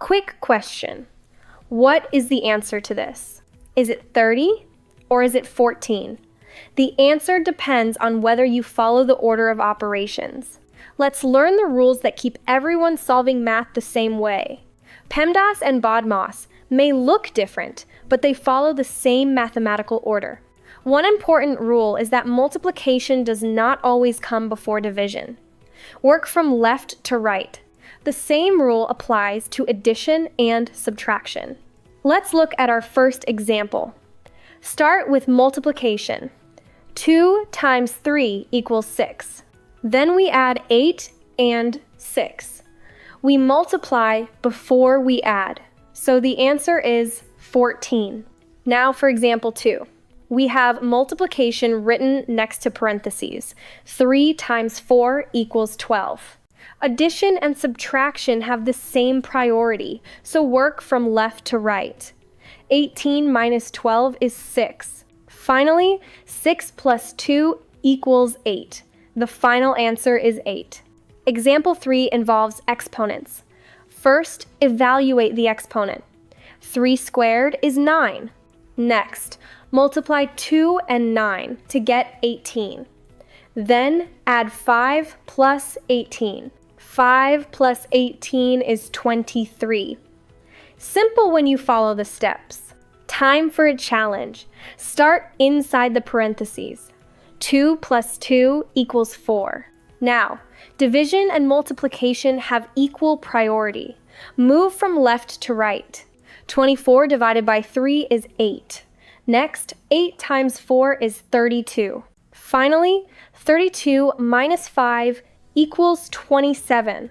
Quick question. What is the answer to this? Is it 30 or is it 14? The answer depends on whether you follow the order of operations. Let's learn the rules that keep everyone solving math the same way. PEMDAS and BODMAS may look different, but they follow the same mathematical order. One important rule is that multiplication does not always come before division. Work from left to right. The same rule applies to addition and subtraction. Let's look at our first example. Start with multiplication. 2 times 3 equals 6. Then we add 8 and 6. We multiply before we add, so the answer is 14. Now for example 2. We have multiplication written next to parentheses. 3 times 4 equals 12. Addition and subtraction have the same priority, so work from left to right. 18 minus 12 is 6. Finally, 6 plus 2 equals 8. The final answer is 8. Example 3 involves exponents. First, evaluate the exponent. 3 squared is 9. Next, multiply 2 and 9 to get 18. Then add 5 plus 18. 5 plus 18 is 23. Simple when you follow the steps. Time for a challenge. Start inside the parentheses. 2 plus 2 equals 4. Now, division and multiplication have equal priority. Move from left to right. 24 divided by 3 is 8. Next, 8 times 4 is 32. Finally, 32 minus 5 equals 27.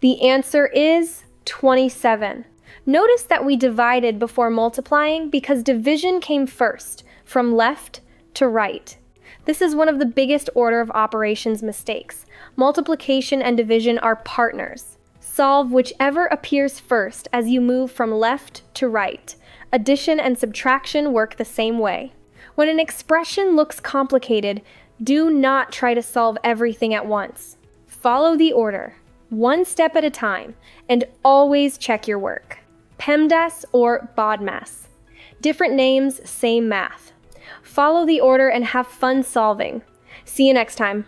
The answer is 27. Notice that we divided before multiplying because division came first, from left to right. This is one of the biggest order of operations mistakes. Multiplication and division are partners. Solve whichever appears first as you move from left to right. Addition and subtraction work the same way. When an expression looks complicated, do not try to solve everything at once. Follow the order, one step at a time, and always check your work. PEMDAS or BODMAS. Different names, same math. Follow the order and have fun solving. See you next time.